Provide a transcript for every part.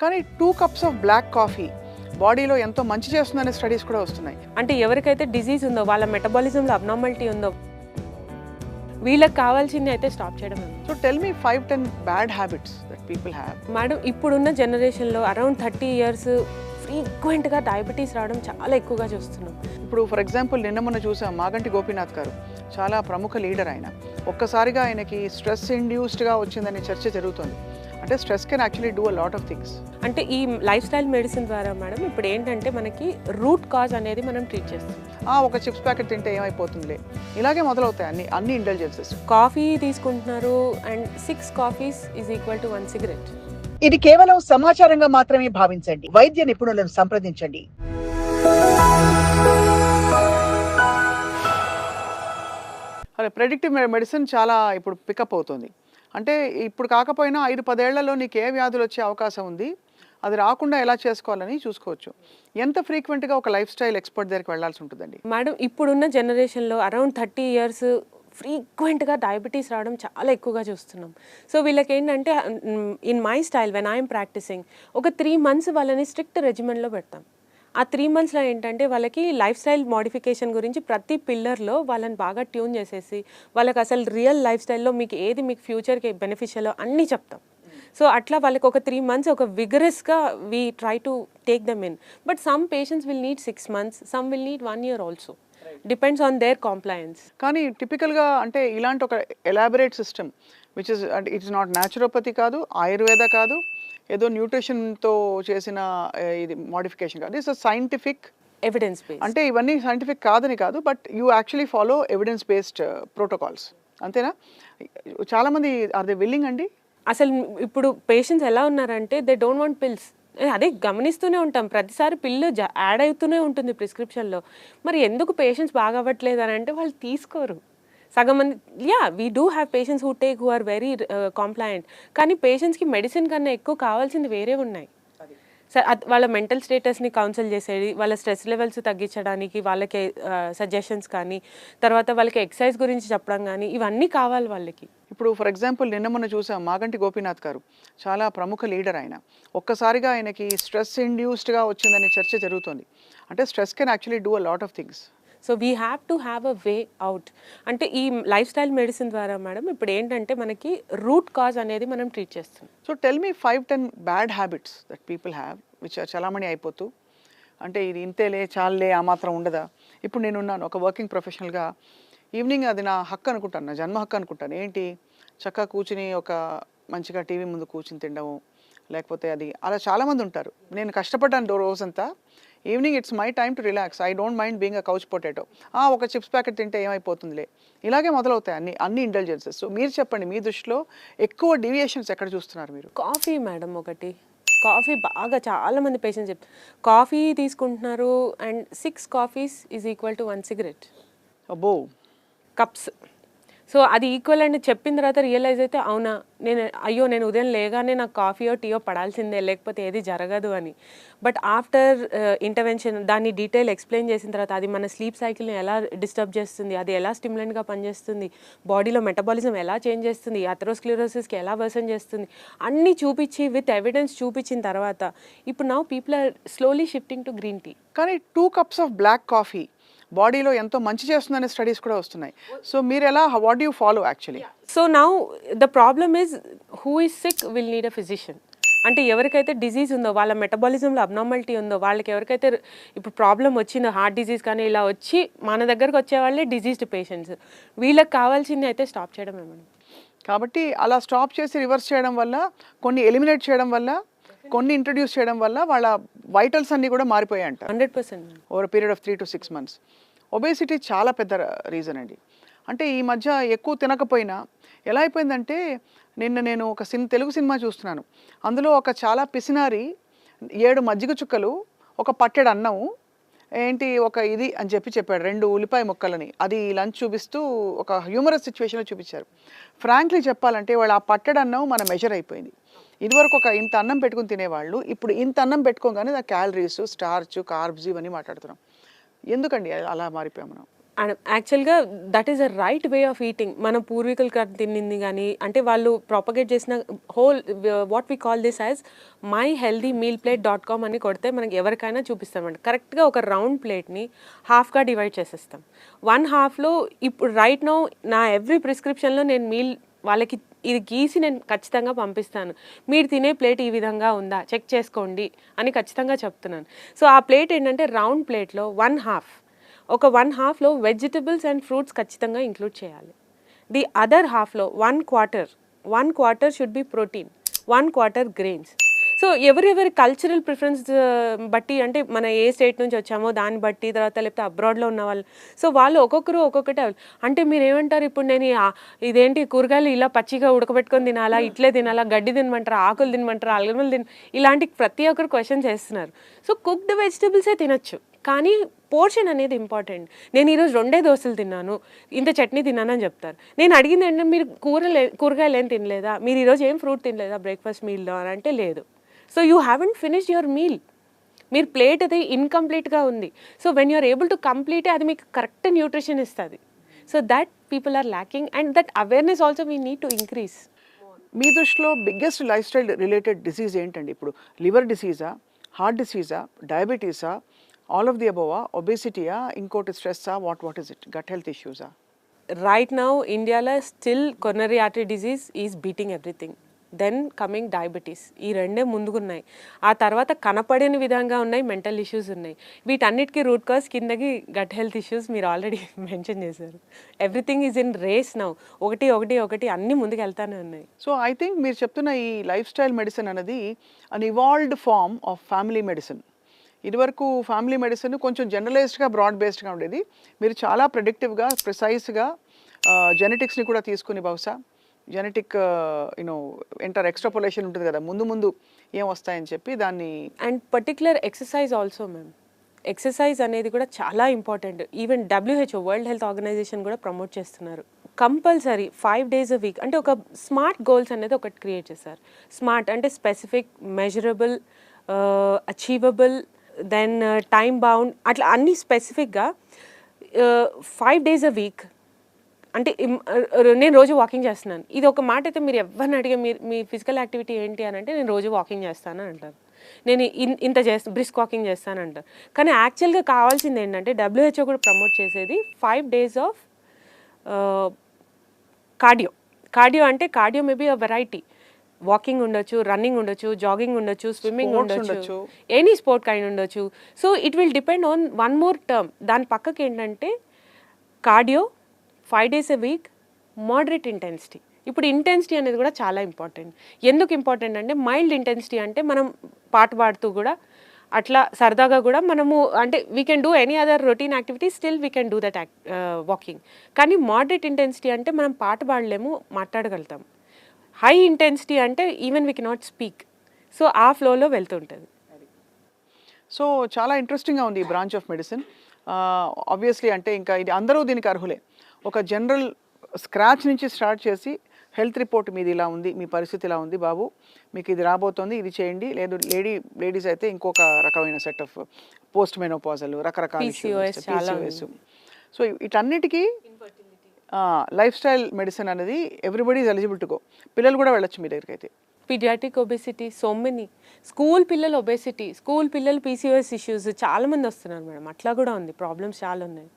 కానీ 2 cups of black coffee బాడీలో ఎంతో మంచి చేస్తుందనే స్టడీస్ కూడా వస్తున్నాయి. అంటే ఎవరికైతే డిజీజ్ ఉందో, వాళ్ళ మెటబాలిజంలో అబ్నార్మాలిటీ ఉందో, వీళ్ళకి కావాల్సింది అయితే స్టాప్ చేయడం. So tell me 5-10 bad habits that people have. Madam, ఇప్పుడున్న జనరేషన్లో అరౌండ్ 30 ఇయర్స్ ఫ్రీక్వెంట్గా డయాబెటీస్ రావడం చాలా ఎక్కువగా చూస్తున్నాం. ఇప్పుడు ఫర్ ఎగ్జాంపుల్ నిన్న మొన్న చూసాం మాగంటి గోపీనాథ్ గారు, చాలా ప్రముఖ లీడర్ ఆయన. ఒక్కసారిగా ఆయనకి స్ట్రెస్ ఇండ్యూస్డ్గా వచ్చిందనే చర్చ జరుగుతుంది. అంటే stress can actually do a lot of things. అంటే ఈ లైఫ్ స్టైల్ మెడిసిన్ ద్వారా మేడం ఇప్పుడు ఏంటంటే మనకి రూట్ కాజ్ అనేది మనం ట్రీట్ చేస్తాం. ఒక చిప్స్ ప్యాకెట్ తింటే ఏమైపోతుందిలే, ఇలాగే మొదలవుతాయి అన్ని ఇంటెలిజెన్సెస్. కాఫీ తీసుకుంటున్నారు and 6 coffees is equal to 1 cigarette. ఇది కేవలం సమాచారంగా మాత్రమే భావించండి. వైద్య నిపుణులను సంప్రదించండి. అదే ప్రెడిక్టివ్ మెడిసిన్ చాలా ఇప్పుడు పికప్ అవుతుంది. అంటే ఇప్పుడు కాకపోయినా 5-10 ఏళ్లలో నీకు ఏ వ్యాధులు వచ్చే అవకాశం ఉంది, అది రాకుండా ఎలా చేసుకోవాలని చూసుకోవచ్చు. ఎంత ఫ్రీక్వెంట్గా ఒక లైఫ్ స్టైల్ ఎక్స్పర్ట్ దగ్గరికి వెళ్ళాల్సి ఉంటుందండి మేడం? ఇప్పుడున్న జనరేషన్లో అరౌండ్ 30 ఇయర్స్ ఫ్రీక్వెంట్గా డయాబెటీస్ రావడం చాలా ఎక్కువగా చూస్తున్నాం. సో వీళ్ళకి ఏంటంటే in my style when I'm practising ఒక 3 months వాళ్ళని స్ట్రిక్ట్ రెజిమెంట్లో పెడతాం. ఆ 3 monthsలో ఏంటంటే వాళ్ళకి లైఫ్ స్టైల్ మోడిఫికేషన్ గురించి ప్రతి పిల్లర్లో వాళ్ళని బాగా ట్యూన్ చేసేసి వాళ్ళకి అసలు రియల్ లైఫ్ స్టైల్లో మీకు ఏది మీకు ఫ్యూచర్కి బెనిఫిషియలో అన్నీ చెప్తాం. సో అట్లా వాళ్ళకి ఒక 3 months ఒక విగరస్గా we try to take them in. But some patients will need 6 months, some will need 1 year also. Depends on their compliance. కానీ టిపికల్గా అంటే ఇలాంటి ఒక ఎలాబరేట్ సిస్టమ్ విచ్ ఇస్ అంటే ఇట్స్ నాట్ న్యాచురోపతి కాదు, ఆయుర్వేద కాదు, ఏదో న్యూట్రిషన్తో చేసిన ఇది మోడిఫికేషన్ కాదు. It's scientific evidence based. అంటే ఇవన్నీ సైంటిఫిక్ కాదని కాదు, but you actually follow evidence based protocols, అంతేనా? చాలామంది ఆర్ దే విల్లింగ్ అండి? అసలు ఇప్పుడు పేషెంట్స్ ఎలా ఉన్నారంటే దే డోంట్ వాంట్ పిల్స్. అదే గమనిస్తూనే ఉంటాం, ప్రతిసారి పిల్లు యాడ్ అవుతూనే ఉంటుంది ప్రిస్క్రిప్షన్లో. మరి ఎందుకు పేషెంట్స్ బాగా అవ్వట్లేదు అని అంటే వాళ్ళు తీసుకోరు. సగం మంది we do have patients who are very compliant. కానీ పేషెంట్స్కి మెడిసిన్ కన్నా ఎక్కువ కావాల్సింది వేరే ఉన్నాయి. వాళ్ళ మెంటల్ స్టేటస్ని కౌన్సిల్ చేసేది, వాళ్ళ స్ట్రెస్ లెవెల్స్ తగ్గించడానికి వాళ్ళకి సజెషన్స్ కానీ, తర్వాత వాళ్ళకి ఎక్సర్సైజ్ గురించి చెప్పడం కానీ, ఇవన్నీ కావాలి వాళ్ళకి. ఇప్పుడు ఫర్ ఎగ్జాంపుల్ నిన్న మొన్న చూసాం మాగంటి గోపీనాథ్ గారు, చాలా ప్రముఖ లీడర్ ఆయన. ఒక్కసారిగా ఆయనకి స్ట్రెస్ ఇండ్యూస్డ్గా వచ్చిందనే చర్చ జరుగుతుంది. అంటే stress can actually do a lot of things. So we have to have a way out. అంటే ఈ లైఫ్ స్టైల్ మెడిసిన్ ద్వారా మేడం ఇప్పుడు ఏంటంటే మనకి రూట్ కాజ్ అనేది మనం ట్రీట్ చేస్తాం. So tell me 5-10 bad habits that people have which చలామణి అయిపోతూ, అంటే ఇది ఇంతేలే చాలే ఆ మాత్రం ఉండదా. ఇప్పుడు నేనున్నాను ఒక వర్కింగ్ ప్రొఫెషనల్గా, ఈవినింగ్ అది నా హక్కు అనుకుంటాను, నా జన్మ హక్కు అనుకుంటాను. ఏంటి, చక్కగా కూర్చుని ఒక మంచిగా టీవీ ముందు కూర్చుని తినడము, లేకపోతే అది అలా చాలామంది ఉంటారు. నేను కష్టపడ్డాను రోజంతా, evening it's my time to relax, I don't mind being a couch potato. ఒక చిప్స్ ప్యాకెట్ తింటే ఏమైపోతుందిలే, ఇలాగే మొదలవుతాయి అన్ని ఇంటెలిజెన్సెస్. సో మీరు చెప్పండి, మీ దృష్టిలో ఎక్కువ డీవియేషన్స్ ఎక్కడ చూస్తున్నారు మీరు? కాఫీ మేడం ఒకటి. కాఫీ బాగా చాలామంది పేషెంట్స్ చెప్తారు కాఫీ తీసుకుంటున్నారు and 6 coffees is equal to 1 cigarette. అబ్బో, కప్స్. సో అది ఈక్వల్ అని చెప్పిన తర్వాత రియలైజ్ అయితే అవునా, నేను ఉదయం లేగానే నాకు కాఫీయో టీయో పడాల్సిందే, లేకపోతే ఏది జరగదు అని. బట్ ఆఫ్టర్ ఇంటర్వెన్షన్ దాన్ని డీటెయిల్ ఎక్స్ప్లెయిన్ చేసిన తర్వాత అది మన స్లీప్ సైకిల్ని ఎలా డిస్టర్బ్ చేస్తుంది, అది ఎలా స్టిమ్యులెంట్గా పనిచేస్తుంది, బాడీలో మెటబాలిజం ఎలా చేంజ్ చేస్తుంది, అథెరోస్క్లెరోసిస్కి ఎలా వర్సన్ చేస్తుంది, అన్నీ చూపించి విత్ ఎవిడెన్స్ చూపించిన తర్వాత ఇప్పుడు now people are slowly shifting to green tea. కానీ 2 కప్స్ ఆఫ్ బ్లాక్ కాఫీ బాడీలో ఎంతో మంచి చేస్తుందనే స్టడీస్ కూడా వస్తున్నాయి. సో మీరు ఎలా, what do you follow actually? So now the problem is who is sick will need a physician. అంటే ఎవరికైతే డిజీజ్ ఉందో, వాళ్ళ మెటబాలిజంలో అబ్నార్మాలిటీ ఉందో, వాళ్ళకి ఎవరికైతే ఇప్పుడు ప్రాబ్లం వచ్చిందో, హార్ట్ డిజీజ్ కానీ ఇలా వచ్చి మన దగ్గరకు వచ్చే వాళ్ళే డిజీజ్డ్ పేషెంట్స్, వీళ్ళకి కావాల్సింది అయితే స్టాప్ చేయడమే మేడం. కాబట్టి అలా స్టాప్ చేసి రివర్స్ చేయడం వల్ల, కొన్ని ఎలిమినేట్ చేయడం వల్ల, కొన్ని ఇంట్రడ్యూస్ చేయడం వల్ల వాళ్ళ వైటల్స్ అన్నీ కూడా మారిపోయాయి అంట 100% over period of 3 to 6 months. Obesity చాలా పెద్ద రీజన్ అండి. అంటే ఈ మధ్య ఎక్కువ తినకపోయినా ఎలా అయిపోయిందంటే, నేను ఒక తెలుగు సినిమా చూస్తున్నాను, అందులో ఒక చాలా పిసినారి 7 మజ్జిగ చుక్కలు, ఒక పట్టెడు అన్నం, ఏంటి ఒక ఇది అని చెప్పాడు, 2 ఉల్లిపాయ ముక్కలని, అది లంచ్ చూపిస్తూ ఒక హ్యూమరస్ సిచ్యువేషన్లో చూపించారు. ఫ్రాంక్లీ చెప్పాలంటే వాళ్ళు ఆ పట్టెడు అన్నం మన మెజర్ అయిపోయింది. ఇదివరకు ఒక ఇంత అన్నం పెట్టుకుని తినేవాళ్ళు, ఇప్పుడు ఇంత అన్నం పెట్టుకోగానే క్యాలరీస్, స్టార్చ్, కార్బ్స్ ఇవన్నీ మాట్లాడుతున్నాం. ఎందుకండి అలా మారిపోయాం మనం? అండ్ యాక్చువల్గా that is a right way of eating. మన పూర్వీకులు తిన్నింది కానీ, అంటే వాళ్ళు ప్రాపగేట్ చేసిన whole what we call this as myhealthymmealplate.com అని కొడితే మనకి ఎవరికైనా చూపిస్తామండి. కరెక్ట్గా ఒక రౌండ్ ప్లేట్ని హాఫ్గా డివైడ్ చేసేస్తాం. 1/2లో ఇప్పుడు రైట్ నౌ నా ఎవ్రీ ప్రిస్క్రిప్షన్లో నేను మీల్ వాళ్ళకి ఇది గీసి నేను ఖచ్చితంగా పంపిస్తాను. మీరు తినే ప్లేట్ ఈ విధంగా ఉందా చెక్ చేసుకోండి అని ఖచ్చితంగా చెప్తున్నాను. సో ఆ ప్లేట్ ఏంటంటే రౌండ్ ప్లేట్లో 1/2 ఒక 1/2లో వెజిటబుల్స్ అండ్ ఫ్రూట్స్ ఖచ్చితంగా ఇంక్లూడ్ చేయాలి. ది అదర్ హాఫ్లో 1/4 should be protein, 1/4 grains. So ఎవరెవరి కల్చరల్ ప్రిఫరెన్స్ బట్టి, అంటే మన ఏ స్టేట్ నుంచి వచ్చామో దాన్ని బట్టి, తర్వాత లేకపోతే అబ్రాడ్లో ఉన్న వాళ్ళు, సో వాళ్ళు ఒక్కొక్కరు ఒక్కొక్కటి. అంటే మీరు ఏమంటారు, ఇప్పుడు నేను ఇదేంటి కూరగాయలు ఇలా పచ్చిగా ఉడకబెట్టుకొని తినాలా, ఇట్లే తినాలా, గడ్డి తినమంటారా, ఆకులు తినమంటారా, అల్గమలు ఇలాంటి ప్రతి ఒక్కరు క్వశ్చన్ చేస్తున్నారు. సో కుక్డ్ వెజిటబుల్సే తినొచ్చు, కానీ పోర్షన్ అనేది ఇంపార్టెంట్. నేను ఈరోజు 2 దోశలు తిన్నాను, ఇంత చట్నీ తిన్నాను అని చెప్తారు. నేను అడిగింది ఏంటంటే మీరు కూరగాయలు ఏం తినలేదా, మీరు ఈరోజు ఏం ఫ్రూట్ తినలేదా బ్రేక్ఫాస్ట్ మీల్లో అని అంటే లేదు. So you haven't finished your meal. మీరు ప్లేట్ అది ఇన్కంప్లీట్గా ఉంది. So when you're able to complete, అది మీకు కరెక్ట్ న్యూట్రిషన్ ఇస్తుంది. So that people are lacking and that awareness also we need to increase. మీ దృష్టిలో biggest life style related disease ఏంటండి? ఇప్పుడు లివర్ డిసీజా, హార్ట్ డిసీజా, డయాబెటీసా, ఆల్ ఆఫ్ ది అబోవా, ఒబేసిటీయా, ఇంకోటి స్ట్రెస్సా, what is it, gut health ఇష్యూసా? రైట్ నౌ ఇండియాలో still coronary artery disease is beating everything. Then coming diabetes. ఈ రెండే ముందుకున్నాయి. ఆ తర్వాత కనపడని విధంగా ఉన్నాయి మెంటల్ ఇష్యూస్ ఉన్నాయి. వీటన్నిటికీ రూట్ కాజ్ కిందకి గట్ హెల్త్ ఇష్యూస్ మీరు ఆల్రెడీ మెన్షన్ చేశారు. Everything is in race now. ఒకటి అన్నీ ముందుకు వెళ్తానే ఉన్నాయి. సో ఐ థింక్ మీరు చెప్తున్న ఈ లైఫ్ స్టైల్ మెడిసిన్ అనేది an evolved form of family medicine. ఇదివరకు ఫ్యామిలీ మెడిసిన్ కొంచెం జనరలైజ్డ్గా బ్రాడ్ బేస్డ్గా ఉండేది. మీరు చాలా ప్రెడిక్టివ్గా, ప్రిసైజ్గా జెనెటిక్స్ని కూడా తీసుకుని, బహుశా జెనెటిక్ ఎక్స్ట్రాపోలేషన్ ఉంటుంది కదా, ముందు ఏం వస్తాయని చెప్పి దాన్ని. And particular exercise also ma'am. Exercise అనేది కూడా చాలా important. Even WHO World Health Organization కూడా ప్రమోట్ చేస్తున్నారు. Compulsory 5 days a week. అంటే ఒక స్మార్ట్ గోల్స్ అనేది ఒకటి క్రియేట్ చేశారు. స్మార్ట్ అంటే specific, measurable, achievable, then time bound, అట్లా అన్ని స్పెసిఫిక్గా 5 days a week. అంటే నేను రోజు వాకింగ్ చేస్తున్నాను. ఇది ఒక మాట అయితే మీరు ఎవరిని అడిగే మీ ఫిజికల్ యాక్టివిటీ ఏంటి అని అంటే నేను రోజు వాకింగ్ చేస్తాను అంటారు. నేను ఇంత బ్రిస్క్ వాకింగ్ చేస్తాను అంటారు. కానీ యాక్చువల్గా కావాల్సింది ఏంటంటే WHO కూడా ప్రమోట్ చేసేది 5 days ఆఫ్ కార్డియో. అంటే కార్డియో మేబీ అ వెరైటీ. వాకింగ్ ఉండొచ్చు, రన్నింగ్ ఉండొచ్చు, జాగింగ్ ఉండొచ్చు, స్విమ్మింగ్ ఉండొచ్చు, ఎనీ స్పోర్ట్ కైండ్ ఉండొచ్చు. So it will depend on one more term. దాని పక్కకి ఏంటంటే cardio, 5 days a week, moderate intensity. ఇప్పుడు ఇంటెన్సిటీ అనేది కూడా చాలా ఇంపార్టెంట్. ఎందుకు ఇంపార్టెంట్ అంటే మైల్డ్ ఇంటెన్సిటీ అంటే మనం పాట పాడుతూ కూడా అట్లా సరదాగా కూడా మనము, అంటే we can do any other routine activity, still we can do that walking. కానీ మోడరేట్ ఇంటెన్సిటీ అంటే మనం పాట పాడలేము, మాట్లాడగలుగుతాం. హై ఇంటెన్సిటీ అంటే even we cannot speak. So ఆ ఫ్లోలో వెళ్తుంటుంది. సో చాలా ఇంట్రెస్టింగ్గా ఉంది ఈ బ్రాంచ్ ఆఫ్ మెడిసిన్. ఆబ్వియస్లీ అంటే ఇంకా ఇది అందరూ దీనికి అర్హులే. ఒక జనరల్ స్క్రాచ్ నుంచి స్టార్ట్ చేసి హెల్త్ రిపోర్ట్ మీది ఇలా ఉంది, మీ పరిస్థితి ఇలా ఉంది బాబు, మీకు ఇది రాబోతోంది, ఇది చేయండి, లేదు లేడీస్ అయితే ఇంకొక రకమైన సెట్ ఆఫ్ పోస్ట్ మెనోపాజల్, రకరకాల PCOS. సో వీటన్నిటికీ లైఫ్ స్టైల్ మెడిసిన్ అనేది everybody is eligible to go. పిల్లలు కూడా వెళ్ళొచ్చు మీ దగ్గరికి అయితే. Paediatric obesity, so many. School పిల్లలు ఒబేసిటీ, స్కూల్ పిల్లలు PCOS ఇష్యూస్ చాలామంది వస్తున్నారు మేడం. అట్లా కూడా ఉంది, ప్రాబ్లమ్స్ చాలా ఉన్నాయి.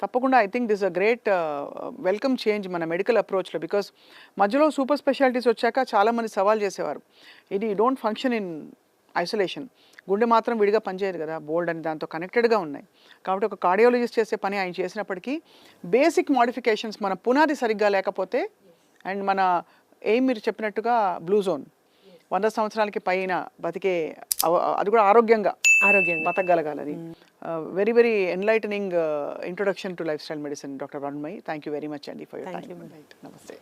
తప్పకుండా I think this a great welcome change మన మెడికల్ అప్రోచ్లో. బికాస్ మధ్యలో సూపర్ స్పెషాలిటీస్ వచ్చాక చాలామంది సవాల్ చేసేవారు, ఇది డోంట్ ఫంక్షన్ ఇన్ ఐసోలేషన్, గుండె మాత్రం విడిగా పనిచేయదు కదా, బోల్డ్ అని దాంతో కనెక్టెడ్గా ఉన్నాయి. కాబట్టి ఒక కార్డియాలజిస్ట్ చేసే పని ఆయన చేసినప్పటికీ బేసిక్ మోడిఫికేషన్స్, మన పునాది సరిగ్గా లేకపోతే, అండ్ మన మీరు చెప్పినట్టుగా బ్లూ జోన్ 100 సంవత్సరాలకి పైన బతికే, అది కూడా ఆరోగ్యంగా బతకగలగాలి. అది very very enlightening introduction to life style medicine doctor వరుణ్మయి. థ్యాంక్ యూ వెరీ మచ్ అండి ఫర్ యువర్ టైం. నమస్తే.